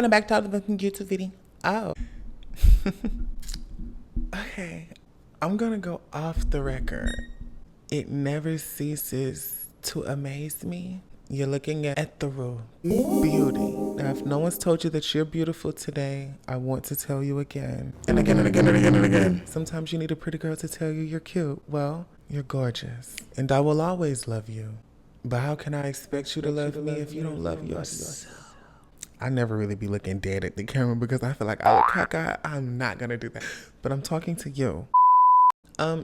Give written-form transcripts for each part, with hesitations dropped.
welcome back to the YouTube video. Oh. Okay. I'm gonna go off the record. It never ceases to amaze me. You're looking at the raw beauty. Now, if no one's told you that you're beautiful today, I want to tell you again. And again and again and again and again. Sometimes you need a pretty girl to tell you you're cute. Well, you're gorgeous. And I will always love you. But how can I expect you to love me if you don't love yourself? I never really be looking dead at the camera because I feel like I look cockeyed. I'm not gonna do that. But I'm talking to you.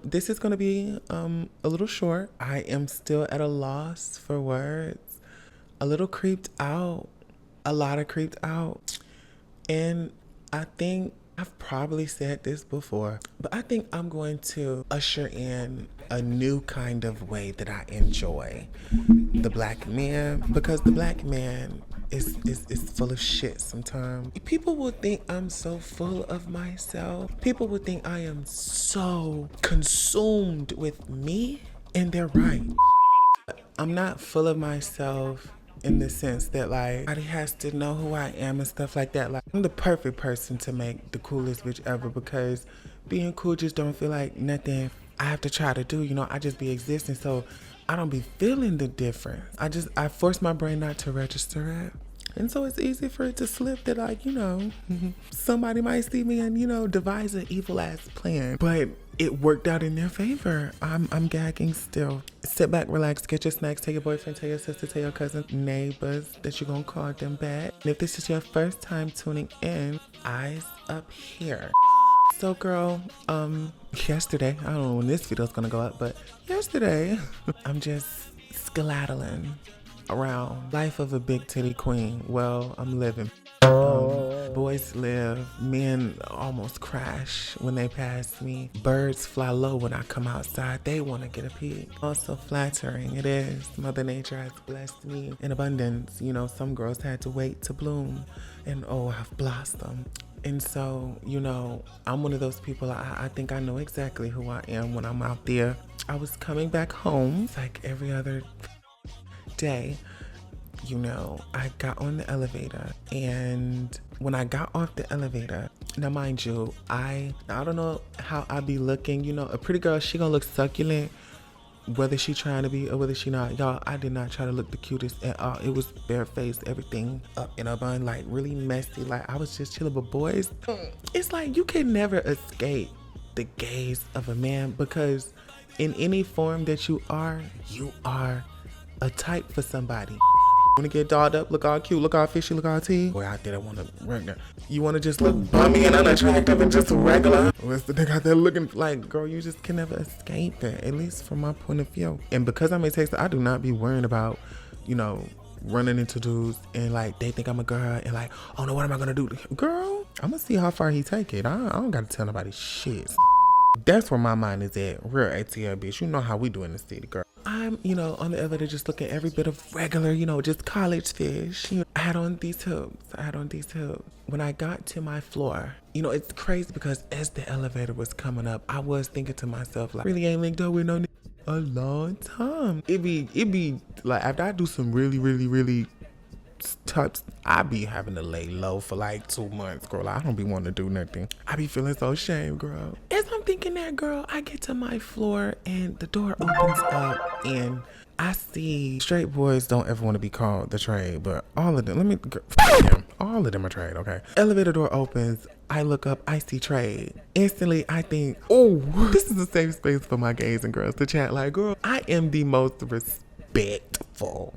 This is gonna be a little short. I am still at a loss for words. A little creeped out. A lot of creeped out. And I think I've probably said this before, but I think I'm going to usher in a new kind of way that I enjoy the black man, because the black man is full of shit sometimes. People will think I'm so full of myself. People will think I am so consumed with me, and they're right. I'm not full of myself in the sense that like everybody has to know who I am and stuff like that. Like, I'm the perfect person to make the coolest bitch ever, because being cool just don't feel like nothing I have to try to do, you know. I just be existing, so I don't be feeling the difference. I force my brain not to register it. And so it's easy for it to slip that, like, you know, somebody might see me and, you know, devise an evil ass plan. But it worked out in their favor. I'm gagging still. Sit back, relax, get your snacks, tell your boyfriend, tell your sister, tell your cousin, neighbors that you're gonna call them back. And if this is your first time tuning in, eyes up here. So girl, yesterday, I don't know when this video's gonna go up, but yesterday, I'm just skedaddling around. Life of a big titty queen. Well, I'm living. Boys live. Men almost crash when they pass me. Birds fly low when I come outside. They want to get a peek. Also flattering. It is. Mother Nature has blessed me in abundance. You know, some girls had to wait to bloom. And oh, I've blossomed. And so, you know, I'm one of those people, I think I know exactly who I am when I'm out there. I was coming back home like every other day. You know, I got on the elevator, and when I got off the elevator, now mind you, I don't know how I be looking. You know, a pretty girl, she gonna look succulent whether she trying to be or whether she not. Y'all, I did not try to look the cutest at all. It was barefaced, everything up in a bun, like really messy. Like I was just chilling. But boys, it's like you can never escape the gaze of a man, because in any form that you are a type for somebody. You wanna get dolled up, look all cute, look all fishy, look all tea? Boy out there that wanna work there. You wanna just look bummy and unattractive and just regular? What's the nigga out there looking like? Girl, you just can never escape it, at least from my point of view. And because I'm a texter, I do not be worrying about, you know, running into dudes and like they think I'm a girl and like, oh no, what am I gonna do? Girl, I'm gonna see how far he take it. I don't gotta tell nobody shit. That's where my mind is at. Real ATL bitch. You know how we do in the city, girl. I'm, you know, on the elevator just looking at every bit of regular, you know, just college fish. You know, I had on these hoops. When I got to my floor, you know, it's crazy because as the elevator was coming up, I was thinking to myself, like, really ain't linked up with no a long time. It be like, after I do some really touch, I be having to lay low for like 2 months, girl. I don't be wanting to do nothing. I be feeling so ashamed, girl. As I'm thinking that, girl, I get to my floor and the door opens up and I see straight boys don't ever want to be called the trade, but all of them, all of them are trade, okay? Elevator door opens, I look up, I see trade. Instantly, I think, oh, this is a safe space for my gays and girls to chat. Like, girl, I am the most respectful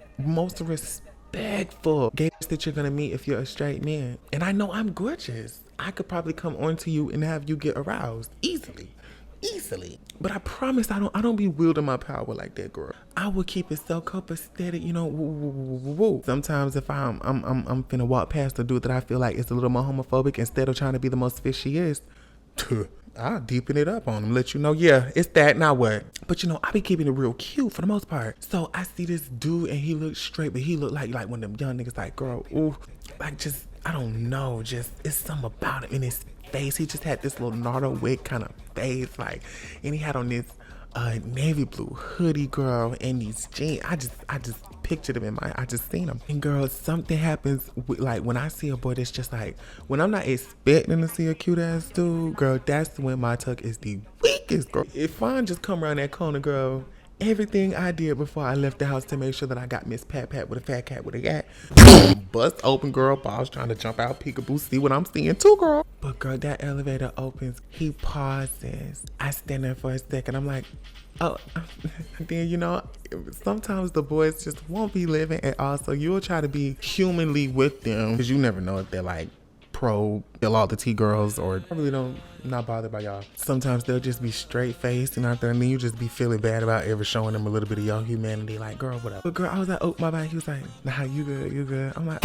gays that you're gonna meet if you're a straight man. And I know I'm gorgeous. I could probably come on to you and have you get aroused easily. But I promise I don't be wielding my power like that, girl. I will keep it so copacetic, you know. Woo. Sometimes if I'm finna walk past a dude that I feel like is a little more homophobic, instead of trying to be the most fishiest, I'll deepen it up on him, let you know, yeah, it's that, now what? But you know, I be keeping it real cute for the most part. So I see this dude and he looks straight, but he look like one of them young niggas, like, girl, ooh, like just, I don't know, just, it's something about him in his face. He just had this little Nardo wig kind of face, like, and he had on this a navy blue hoodie, girl, and these jeans. I just pictured him in my, I just seen him. And girl, something happens with, like, when I see a boy that's just like, when I'm not expecting to see a cute ass dude, girl, that's when my tuck is the weakest, girl. If I just come around that corner, girl, everything I did before I left the house to make sure that I got Miss Pat Pat with a fat cat with a cat, bust open, girl. I was trying to jump out, peekaboo, see what I'm seeing too, girl. But girl, that elevator opens. He pauses. I stand there for a second. I'm like, oh. Then, you know, sometimes the boys just won't be living at all. So you'll try to be humanly with them because you never know if they're like pro, they'll all the T-girls, or I really don't, not bothered by y'all. Sometimes they'll just be straight faced and out there, and then you just be feeling bad about ever showing them a little bit of your humanity. Like, girl, whatever. But girl, I was like, oh, my bad. He was like, nah, you good, you good. I'm like,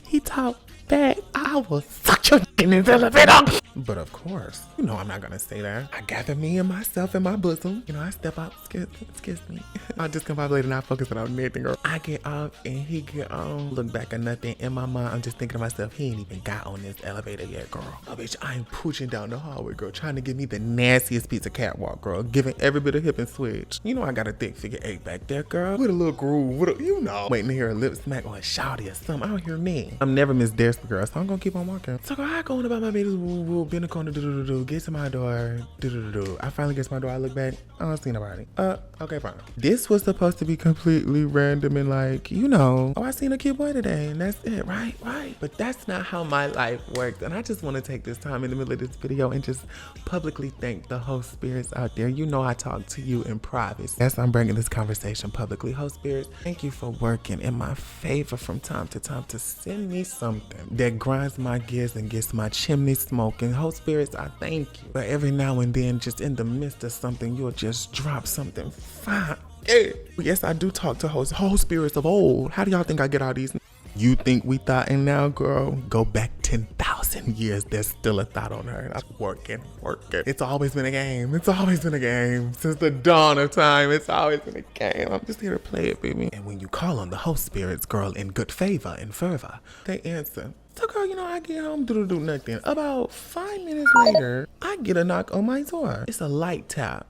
he talked back. I will suck your dick in this elevator. But of course, you know I'm not gonna say that. I gather me and myself in my bosom. You know, I step out, excuse me. I discombobulated, not focusing on anything, girl. I get off and he get on. Look back at nothing. In my mind, I'm just thinking to myself, he ain't even got on this elevator yet, girl. Oh, bitch, I ain't pushing down the hallway, girl, trying to give me the nastiest piece of catwalk, girl, giving every bit of hip and switch. You know I got a thick figure 8 back there, girl, with a little groove, with a, you know, waiting to hear a lip smack or a shouty or something. I don't hear me. I'm never Miss Desperate, girl, so I'm gonna keep on walking. So girl, I go on about my business, woo, bend the corner, get to my door, I finally get to my door. I look back, I don't see nobody. Okay, fine. This was supposed to be completely random and like, you know, oh, I seen a cute boy today and that's it, right? But that's not how my life works. And I just want to take this time in the middle of this video and just publicly thank the host spirits out there. You know I talk to you in private. Yes, I'm bringing this conversation publicly. Host spirits, thank you for working in my favor from time to time to send me something that grinds my gears and gets my chimney smoking. Host spirits, I thank you. But every now and then, just in the midst of something, you'll just drop something fine. Yeah. Yes, I do talk to host spirits of old. How do y'all think I get all these? You think we thought and now, girl? Go back 10,000 years. There's still a thought on her. I'm working. It's always been a game. Since the dawn of time. It's always been a game. I'm just here to play it, baby. And when you call on the host spirits, girl, in good favor and fervor, they answer. So girl, you know, I get home, do nothing. About 5 minutes later, I get a knock on my door. It's a light tap.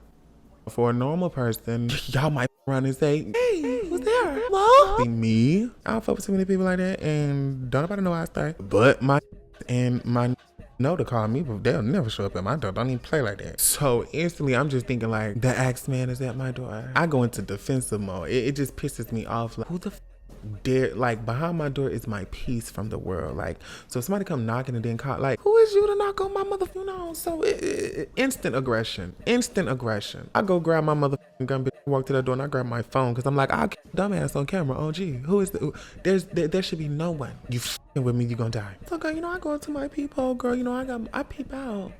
For a normal person, y'all might run and say, hey, who's there? Hello? Be me. I don't fuck with too many people like that, and don't nobody know how I stay. But my and my know to call me, but they'll never show up at my door. Don't even play like that. So instantly, I'm just thinking like, the Axeman is at my door. I go into defensive mode. It just pisses me off. Like, who the dare, like, behind my door is my peace from the world. Like, so if somebody come knocking and then call, like, who is you to knock on my motherfucker? You know, so instant aggression. I go grab my motherfucking gun, walk to the door, and I grab my phone because I'm like, I'll get dumbass on camera. Oh gee, who is there should be no one. You f***ing with me, you gonna die. So girl, you know, I go into my peephole, girl, you know, I peep out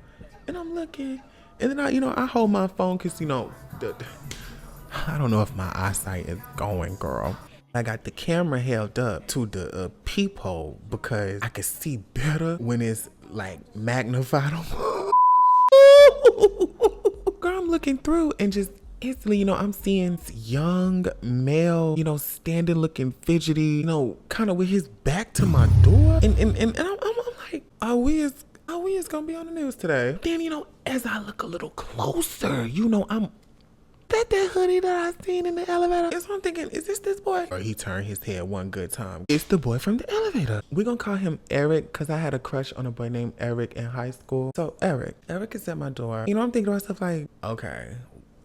and I'm looking, and then I hold my phone because, you know, I don't know if my eyesight is going, girl. I got the camera held up to the peephole because I could see better when it's like magnified. Girl, I'm looking through and just instantly, you know, I'm seeing young male, you know, standing looking fidgety, you know, kind of with his back to my door. And I'm like, are we is gonna be on the news today? Then, you know, as I look a little closer, you know, that hoodie that I seen in the elevator. That's what I'm thinking. Is this boy? Or he turned his head one good time. It's the boy from the elevator. We're gonna call him Eric because I had a crush on a boy named Eric in high school. So Eric is at my door. You know, I'm thinking to myself like, okay,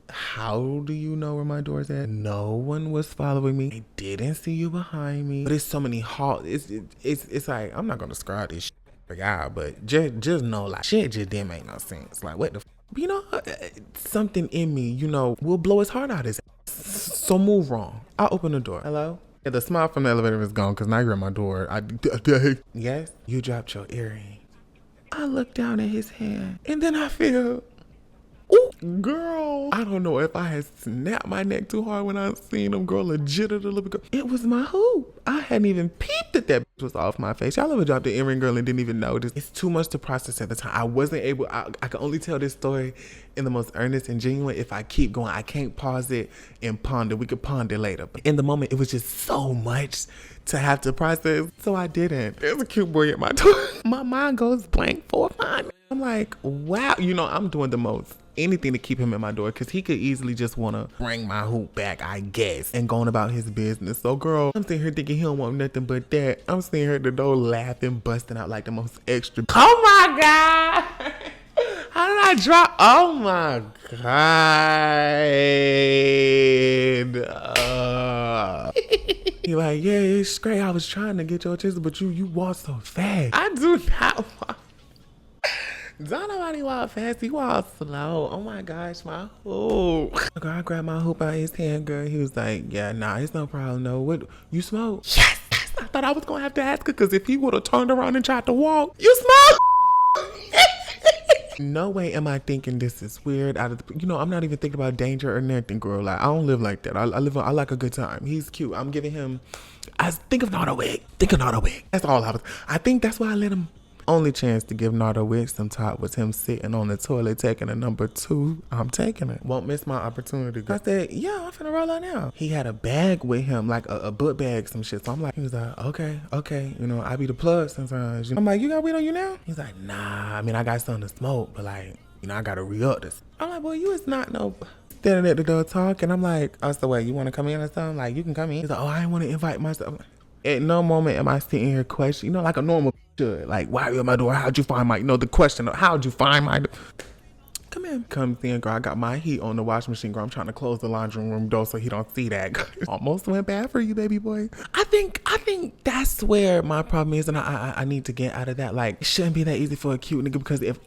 how do you know where my door is at? No one was following me. I didn't see you behind me. But it's so many halls. It's like, I'm not gonna describe this shit for y'all, but just know like shit just didn't make no sense. Like what the you know, something in me, you know, will blow his heart out his ass. So move wrong. I open the door. Hello? Yeah, the smile from the elevator is gone because now you're at my door. Yes? You dropped your earring. I look down at his hand and then I feel, ooh, girl. I don't know if I had snapped my neck too hard when I seen him, girl, legit a little bit. It was my hoop. I hadn't even peeped that bitch was off my face. Y'all ever dropped the earring, girl, and didn't even notice? It's too much to process at the time. I wasn't able, I can only tell this story in the most earnest and genuine if I keep going. I can't pause it and ponder. We could ponder later. But in the moment, it was just so much to have to process. So I didn't. There's a cute boy at my door. My mind goes blank for 5 minutes. I'm like, wow. You know, I'm doing the most anything to keep him in my door because he could easily just want to bring my hoop back, I guess, and going about his business. So, girl, I'm sitting here thinking he don't want nothing but that. I'm sitting here at the door laughing, busting out like the most extra. Oh my God. How did I drop? Oh my God. He like, yeah, it's great. I was trying to get your attention, but you walk so fast. I do not walk. Don't nobody walk fast. He walk slow. Oh my gosh, my hoop. Girl, I grabbed my hoop out of his hand, girl. He was like, yeah, nah, it's no problem. No, what? You smoke? Yes. I thought I was gonna have to ask her because if he would have turned around and tried to walk, you smoke? No way am I thinking this is weird. You know, I'm not even thinking about danger or nothing, girl. Like, I don't live like that. I like a good time. He's cute. I'm giving him. I think of Nardo wig. That's all I think that's why I let him. Only chance to give Nardo wig some top was him sitting on the toilet taking a number 2. I'm taking it. Won't miss my opportunity. I said, yeah, I'm finna roll out now. He had a bag with him, like a book bag, some shit. So I'm like, he was like, okay. You know, I be the plug sometimes. You know? I'm like, you got weed on you now? He's like, nah, I mean, I got something to smoke, but like, you know, I gotta re-up this. I'm like, boy, you is not no... Standing at the door talking. I'm like, oh, so wait, you wanna come in or something? Like, you can come in. He's like, oh, I ain't wanna invite myself. At no moment am I sitting here questioning, you know, like a normal should. Like, why are you at my door? How'd you find my, you know, the question of how'd you find my door? Come in. Comes in, girl. I got my heat on the washing machine, girl. I'm trying to close the laundry room door so he don't see that. Almost went bad for you, baby boy. I think that's where my problem is, and I need to get out of that. Like, it shouldn't be that easy for a cute nigga because if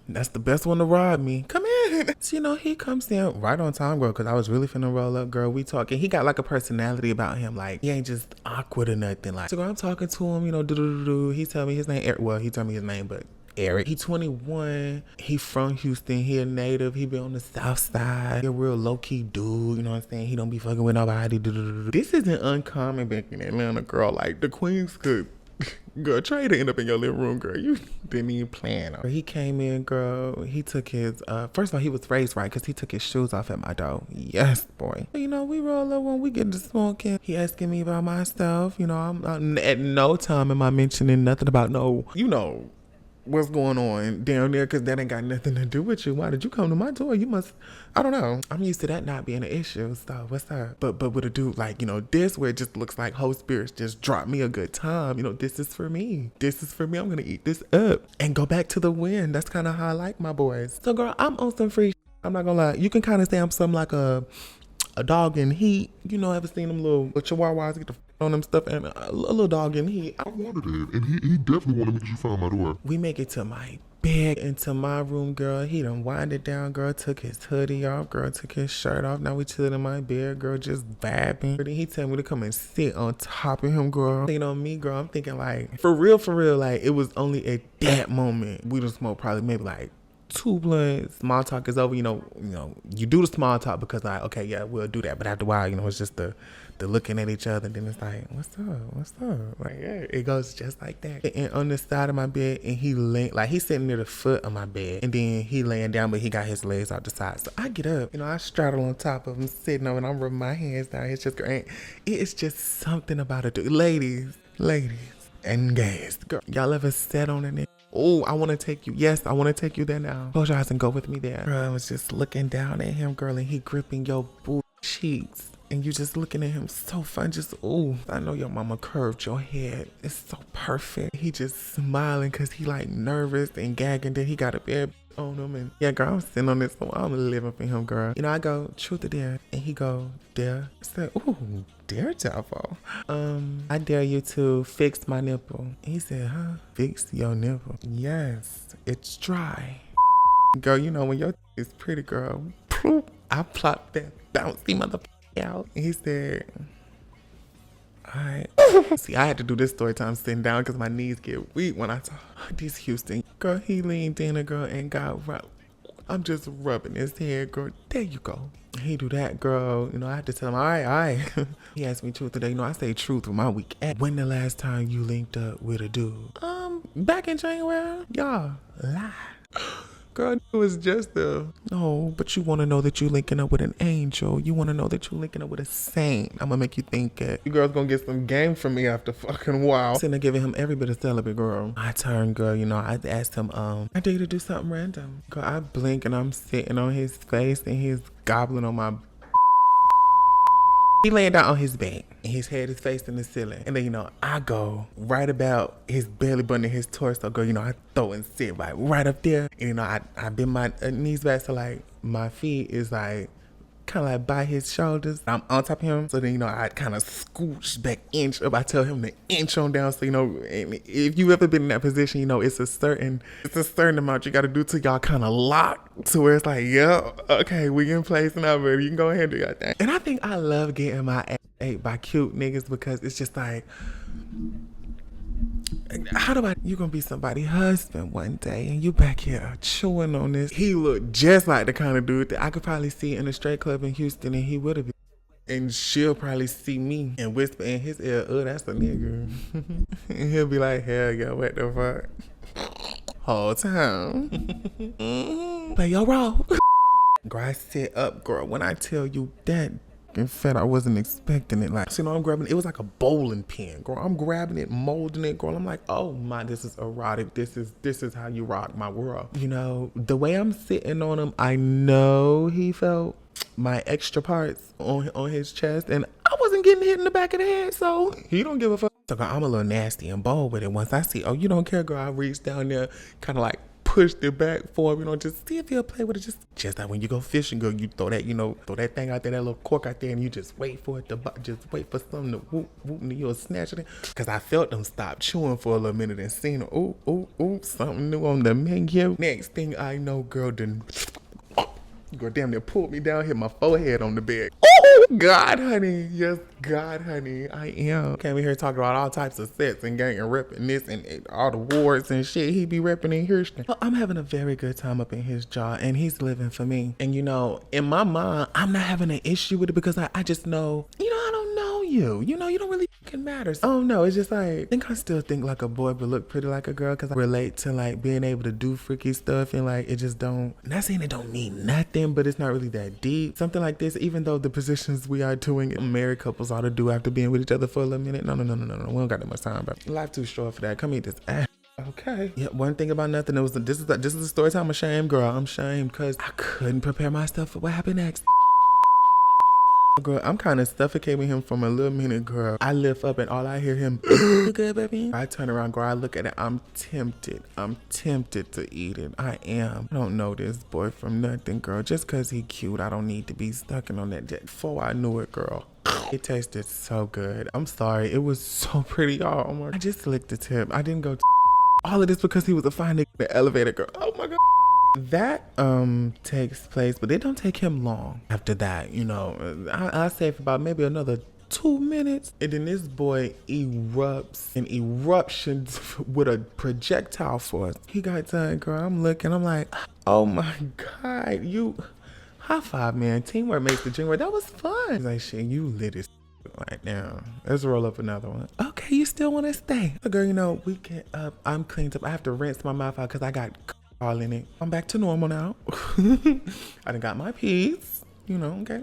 that's the best one to rob me. Come in. So, you know, he comes in right on time, girl, because I was really finna roll up, girl. We talking. He got like a personality about him. Like, he ain't just awkward or nothing. Like, so, girl, I'm talking to him, you know, He tell me his name, Eric. Well, he told me his name, but Eric. He 21. He from Houston. He a native. He be on the south side. He a real low-key dude. You know what I'm saying? He don't be fucking with nobody. This isn't uncommon back in Atlanta, girl. Like, the queens could... Girl, Trey to end up in your living room, girl. You didn't even plan on. He came in, girl. He took his, first of all, he was raised right because he took his shoes off at my door. Yes, boy. You know, we roll up when we get to smoking. He asking me about my stuff. You know, I'm at no time am I mentioning nothing about no, you know, what's going on down there because that ain't got nothing to do with you. Why did you come to my door? You must, I don't know. I'm used to that not being an issue. So what's up? But with a dude like, you know, this where it just looks like whole spirits just drop me a good time. You know, this is for me. I'm going to eat this up and go back to the wind. That's kind of how I like my boys. So girl, I'm on some free I'm not going to lie. You can kind of say I'm something like a dog in heat. You know, ever seen them little chihuahuas get the on them stuff and a little dog in heat. I wanted it, and he definitely wanted me to find my door. We make it to my bed, into my room, girl. He done wind it down, girl. Took his hoodie off, girl. Took his shirt off. Now we chilling in my bed, girl, just vibing. Then he tell me to come and sit on top of him, girl. Thinking on me, girl. I'm thinking like, for real, like it was only at that moment we done smoked probably maybe like 2 blunts. Small talk is over. You know, you do the small talk because like, okay, yeah, we'll do that. But after a while, you know, it's just the looking at each other, and then it's like, what's up? Like, yeah, it goes just like that. And on the side of my bed, and he like he's sitting near the foot of my bed, and then he laying down, but he got his legs out the side. So I get up, you know, I straddle on top of him, sitting over, and I'm rubbing my hands down. It's just great. It's just something about it, ladies, and guys, girl, y'all ever sat on it? Oh, I want to take you. Yes, I want to take you there now. Close your eyes and go with me there. Girl, I was just looking down at him, girl, and he gripping your booty cheeks. And you just looking at him so fun. Just, ooh, I know your mama curved your head. It's so perfect. He just smiling because he like nervous and gagging. Then he got a bed on him. And yeah, girl, I'm sitting on this. So I'm living for him, girl. You know, I go, truth or dare. And he go, dare. I said, ooh, daredevil. I dare you to fix my nipple. He said, huh? Fix your nipple? Yes, it's dry. Girl, you know, when your is pretty, girl, I plopped that bouncy motherfucker out. And he said, all right. See, I had to do this story time sitting down because my knees get weak when I talk. This Houston. Girl, he leaned in, girl, and got rubbed. I'm just rubbing his head, girl. There you go. He do that, girl. You know, I had to tell him, all right. He asked me truth today. You know, I say truth with my weak ass. When the last time you linked up with a dude? Back in January. Y'all lie. Girl, it was just a... No, but you want to know that you linking up with an angel. You want to know that you linking up with a saint. I'm going to make you think it. You girls going to get some game from me after fucking wow. Sitting there giving him every bit of celibate, girl. My turn, girl. You know, I asked him, I dare you to do something random. Girl, I blink and I'm sitting on his face and he's gobbling on my... He laying down on his back and his head is facing the ceiling. And then, you know, I go right about his belly button and his torso. Girl, you know, I throw and sit right up there. And, you know, I bend my knees back so, like, my feet is, like, kind of like by his shoulders. I'm on top of him. So then, you know, I kind of scooch back inch up. I tell him to inch on down. So, you know, if you ever been in that position, you know, it's a certain amount you got to do till y'all kind of lock to where it's like, yeah, okay, we in place now, baby. You can go ahead and do your thing. And I think I love getting my ass ate by cute niggas because it's just like, you gonna be somebody's husband one day and you back here chewing on this. He looked just like the kind of dude that I could probably see in a straight club in Houston and he would have been. And she'll probably see me and whisper in his ear, oh, that's a nigga. And he'll be like, hell yeah, what the fuck? Whole time. Play your role. Girl, I sit up, girl, when I tell you that. In fact, I wasn't expecting it. Like, so, you know, I'm grabbing it. It was like a bowling pin, girl. I'm grabbing it, molding it, girl. I'm like, oh my, this is erotic. This is how you rock my world. You know, the way I'm sitting on him, I know he felt my extra parts on his chest, and I wasn't getting hit in the back of the head, so he don't give a fuck. So, girl, I'm a little nasty and bold with it. Once I see, oh, you don't care, girl, I reach down there, kind of like pushed it back for him, you know, just see if he'll play with it. Just like when you go fishing, girl, you throw that, you know, throw that thing out there, that little cork out there, and you just wait for it to, just wait for something to whoop, and you'll snatch it in. Cause I felt them stop chewing for a little minute and seen, ooh, something new on the menu. Next thing I know, girl, girl, damn near pulled me down, hit my forehead on the bed. Oh, God, honey. Yes, God, honey. I am. Came in here talking about all types of sets and gang and repping this and all the wards and shit he be repping in Houston. Well, I'm having a very good time up in his jaw and he's living for me. And, you know, in my mind, I'm not having an issue with it because I just know, you know, I don't know you. You know, you don't really fucking matter. Oh, no, it's just like, I think I still think like a boy but look pretty like a girl because I relate to like being able to do freaky stuff and like it just don't, not saying it don't mean nothing, but it's not really that deep. Something like this, even though the positions we are doing, married couples ought to do after being with each other for a little minute. No. We don't got that much time, bro. Life too short for that. Come eat this ass. Okay. Yeah, one thing about nothing, this is the story time. I'm ashamed, girl. I'm ashamed because I couldn't prepare myself for what happened next. Girl, I'm kind of suffocating him from a little minute, girl. I lift up and all I hear him, you good, baby? I turn around, girl, I look at it. I'm tempted to eat it. I am. I don't know this boy from nothing, girl. Just because he cute, I don't need to be stuck on that jet. Before I knew it, girl. It tasted so good. I'm sorry. It was so pretty, y'all. Oh my, I just licked the tip. I didn't go all of this because he was a fine nigga in the elevator, girl. Oh my God. That takes place, but it don't take him long after that, you know. I say for about maybe another 2 minutes, and then this boy erupts in eruptions with a projectile force. He got done, girl. I'm looking, I'm like, oh my God, you high five, man. Teamwork makes the dream work. That was fun. He's like, shit, you lit as right now. Let's roll up another one. Okay, you still want to stay? Girl, you know, we get up. I'm cleaned up. I have to rinse my mouth out because I got all in it. I'm back to normal now. I done got my piece. You know, okay.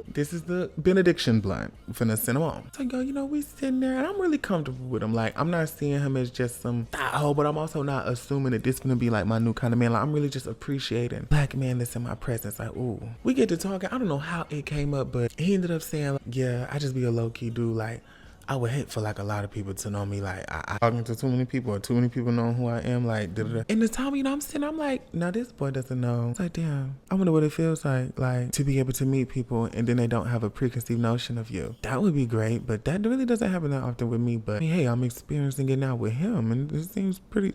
This is the benediction blunt. Finna send him on. So, yo, you know, we sitting there and I'm really comfortable with him. Like, I'm not seeing him as just some thot, but I'm also not assuming that this gonna be like my new kind of man. Like, I'm really just appreciating black man that's in my presence. Like, ooh. We get to talking. I don't know how it came up, but he ended up saying, like, yeah, I just be a low-key dude. Like, I would hate for like a lot of people to know me. Like I talking to too many people or too many people know who I am. Like da-da-da. And the time, you know, I'm sitting, I'm like, now this boy doesn't know. It's like, damn, I wonder what it feels like to be able to meet people and then they don't have a preconceived notion of you. That would be great, but that really doesn't happen that often with me. But I mean, hey, I'm experiencing it now with him, and it seems pretty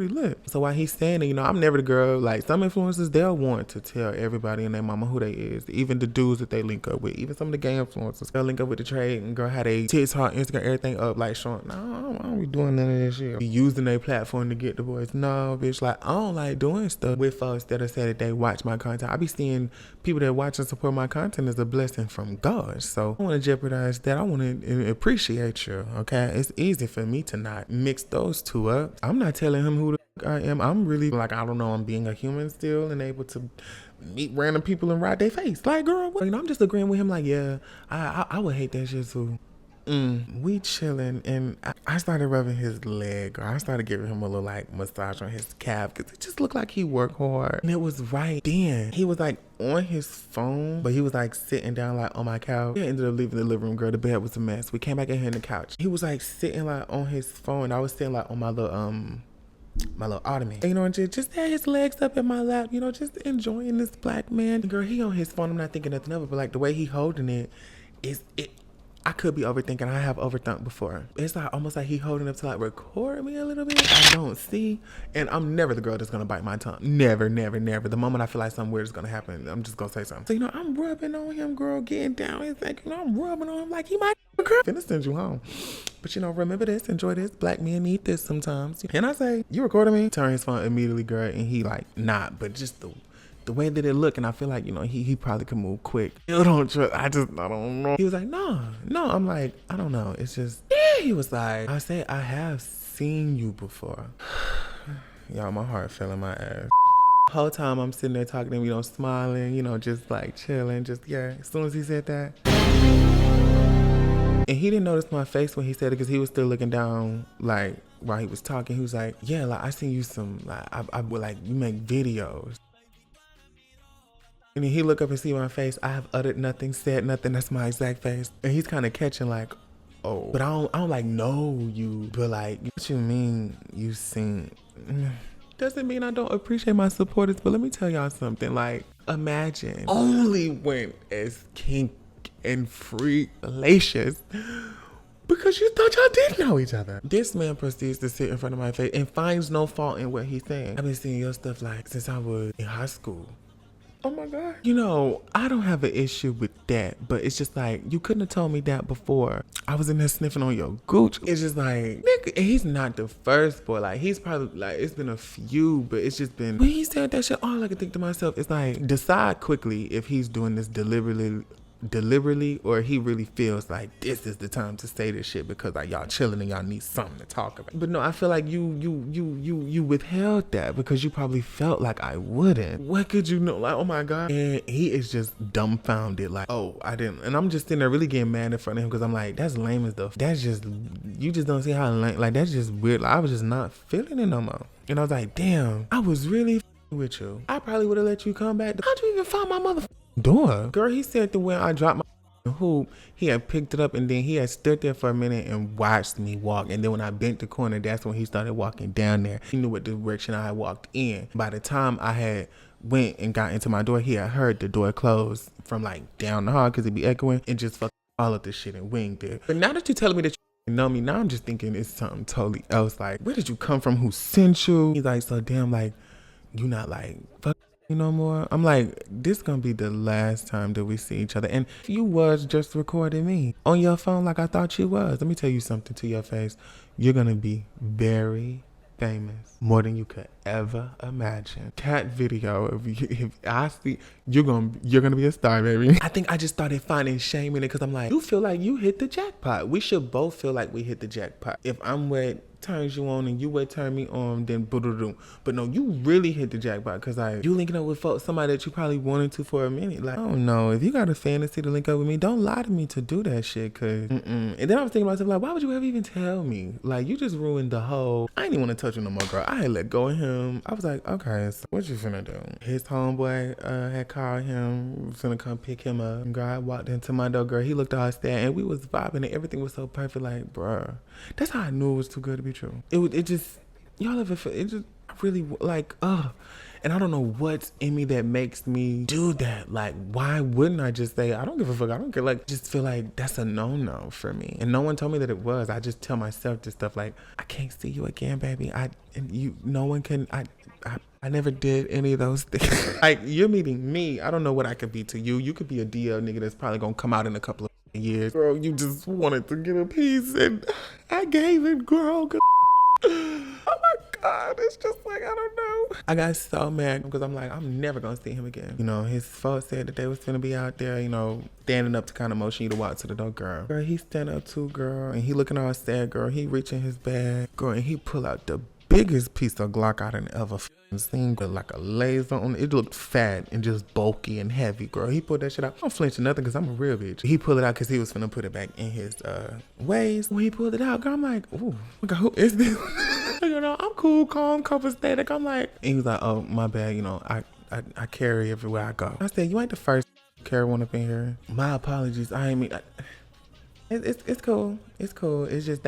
lit. So while he's saying it, you know, I'm never the girl. Like some influencers, they'll want to tell everybody and their mama who they is, even the dudes that they link up with, even some of the gay influencers. They'll link up with the trade and girl how they tits, heart, Instagram, everything up, like showing. No, I don't be doing none of that shit. Be using their platform to get the boys. No, bitch, like I don't like doing stuff with folks that are saying that they watch my content. I be seeing people that watch and support my content as a blessing from God. So I want to jeopardize that. I want to appreciate you. Okay, it's easy for me to not mix those two up. I'm not telling him who who the fuck I am. I'm really like, I don't know, I'm being a human still and able to meet random people and ride their face. Like, girl, what? You know, I'm just agreeing with him. Like, yeah, I would hate that shit too. We chilling, and I started rubbing his leg, or I started giving him a little like massage on his calf, because it just looked like he worked hard. And it was right then. He was like on his phone, but he was like sitting down like on my couch. I ended up leaving the living room, girl. The bed was a mess. We came back in here on the couch. He was like sitting like on his phone. I was sitting like on my little ottoman. You know, and just had his legs up in my lap, you know, just enjoying this black man. Girl, he on his phone. I'm not thinking nothing of it, but like the way he holding it is it. I could be overthinking. I have overthunk before. It's like almost like he holding up to like record me a little bit. I don't see. And I'm never the girl that's gonna bite my tongue. Never, never, never. The moment I feel like something weird is gonna happen, I'm just gonna say something. So, you know, I'm rubbing on him, girl, getting down. It's like, you know, I'm rubbing on him like he might be a girl. Finna send you home. But, you know, remember this, enjoy this. Black men need this sometimes. And I say, you recording me? Turn his phone immediately, girl. And he like, not, but just the way that it looked, and I feel like, you know, he probably could move quick. You don't trust, I don't know. He was like, no. I'm like, I don't know. It's just, yeah. He was like, I say, I have seen you before. Y'all, my heart fell in my ass. The whole time I'm sitting there talking to him, you know, smiling, you know, just like chilling, just, yeah. As soon as he said that. And he didn't notice my face when he said it, because he was still looking down, like, while he was talking. He was like, yeah, like, I seen you some, like, I would, like, you make videos. And then he look up and see my face. I have uttered nothing, said nothing. That's my exact face. And he's kind of catching like, oh. But I don't like know you. But like, what you mean you seen? Doesn't mean I don't appreciate my supporters. But let me tell y'all something. Like, imagine only went as kink and freak relations because you thought y'all did know each other. This man proceeds to sit in front of my face and finds no fault in what he's saying. I've been seeing your stuff like since I was in high school. Oh my God. You know, I don't have an issue with that, but it's just like, you couldn't have told me that before. I was in there sniffing on your gooch. It's just like, nigga, and he's not the first boy. Like, he's probably, like, it's been a few, but it's just been, when he said that shit, all I could think to myself is like, decide quickly if he's doing this deliberately, or he really feels like this is the time to say this shit because like y'all chilling and y'all need something to talk about. But no, I feel like you withheld that because you probably felt like I wouldn't. What could you know? Like, oh my God. And he is just dumbfounded, like, oh, I didn't. And I'm just sitting there really getting mad in front of him because I'm like, that's lame as stuff. That's just, you just don't see how lame, like, that's just weird. Like, I was just not feeling it no more. And I was like, damn, I was really with you. I probably would have let you come back. How'd you even find my motherfucker door? Girl, he said that when I dropped my hoop, he had picked it up and then he had stood there for a minute and watched me walk. And then when I bent the corner, that's when he started walking down there. He knew what direction I had walked in. By the time I had went and got into my door, he had heard the door close from like down the hall because it'd be echoing, and just fucking all of this shit and winged it. But now that you're telling me that you know me, now I'm just thinking it's something totally else. Like, where did you come from? Who sent you? He's like, so damn, like, you not like fuck no more. I'm like, this gonna be the last time that we see each other. And you was just recording me on your phone like I thought you was. Let me tell you something to your face. You're gonna be very famous, more than you could ever imagine. Cat video, if I see, you're gonna be a star, baby. I think I just started finding shame in it because I'm like, you feel like you hit the jackpot. We should both feel like we hit the jackpot. If I'm with turns you on and you would turn me on, then boom. But no, you really hit the jackpot because like, you linking up with folks, somebody that you probably wanted to for a minute. Like, I don't know, if you got a fantasy to link up with me, don't lie to me to do that shit, cause And then I was thinking to myself, like, why would you ever even tell me? Like, you just ruined the whole, I didn't even want to touch you no more, girl. I had let go of him. I was like, okay, so what you finna do? His homeboy had called him, was gonna come pick him up. Girl, I walked into my door, girl, he looked all sad and we was vibing and everything was so perfect. Like, bruh, that's how I knew it was too good to be true. It just, y'all ever feel, it just really like, and I don't know what's in me that makes me do that. Like, why wouldn't I just say, I don't give a fuck, I don't care. Like, just feel like that's a no-no for me. And no one told me that it was. I just tell myself this stuff like, I can't see you again, baby. No one can, I never did any of those things. Like, you're meeting me. I don't know what I could be to you. You could be a DL nigga that's probably gonna come out in a couple of years. Girl, you just wanted to get a piece and I gave it, girl. Oh my God, it's just like, I don't know. I got so mad because I'm like, I'm never gonna see him again. You know, his folks said that they was finna be out there, you know, standing up to kind of motion you to walk to the door, girl. Girl, he stand up too, girl, and he looking all sad, girl. He reaching his bag, girl, and he pull out the biggest piece of Glock I done ever seen, with like a laser on it. It looked fat and just bulky and heavy, girl. He pulled that shit out. I don't flinch or nothing because I'm a real bitch. He pulled it out because he was finna put it back in his waist. When he pulled it out, girl, I'm like, ooh, okay, who is this? You know, I'm cool, calm, copacetic. I'm like, and he was like, oh, my bad, you know, I carry everywhere I go. I said, you ain't the first to carry one up in here. My apologies. I ain't mean, it's cool. It's cool. It's just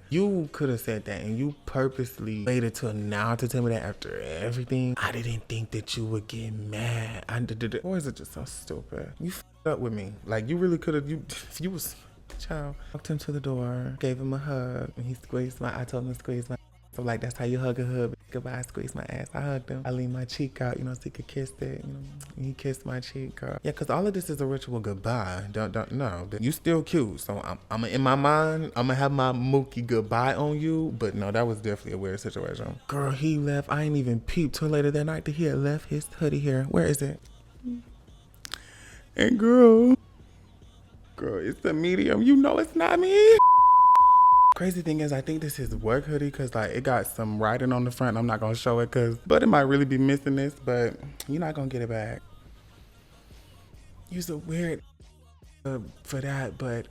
you could have said that and you purposely waited till now to tell me that after everything. I didn't think that you would get mad. Boys are just so stupid. You f***ed up with me. Like, you really could have, you was, child. Walked him to the door, gave him a hug, and he squeezed I told him to squeeze my. So like, that's how you hug a hug. Goodbye, squeeze my ass. I hugged him. I leaned my cheek out, you know, so he could kiss it. You know, he kissed my cheek, girl. Yeah, cause all of this is a ritual goodbye. Don't no. You still cute, so I'm in my mind. I'm gonna have my Mookie goodbye on you. But no, that was definitely a weird situation. Girl, he left. I ain't even peeped till later that night that he had left his hoodie here. Where is it? And girl, it's the medium. You know it's not me. Crazy thing is, I think this is work hoodie because like it got some writing on the front. I'm not gonna show it but it might really be missing this, but you're not gonna get it back. You're weird for that, but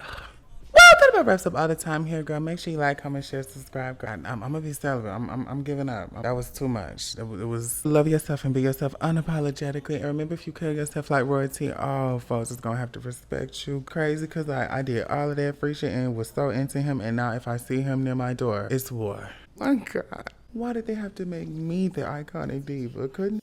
that about wraps up all the time here, girl. Make sure you like, comment, share, subscribe, girl. I'm gonna be celibate. I'm giving up. That was too much. It was love yourself and be yourself unapologetically. And remember, if you kill yourself like royalty, all folks is gonna have to respect you. Crazy, cause I did all of that free shit and was so into him, and now if I see him near my door, it's war. My God, why did they have to make me the iconic diva? Couldn't.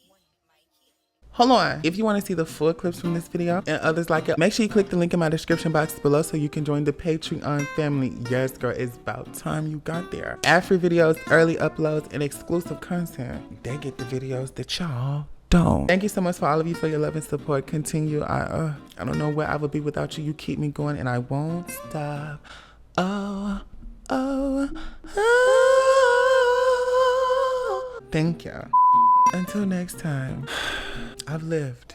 Hold on. If you want to see the full clips from this video and others like it, make sure you click the link in my description box below so you can join the Patreon family. Yes, girl, it's about time you got there. Ad-free videos, early uploads, and exclusive content. They get the videos that y'all don't. Thank you so much for all of you for your love and support. Continue. I don't know where I would be without you. You keep me going and I won't stop. Thank you. Until next time. I've lived.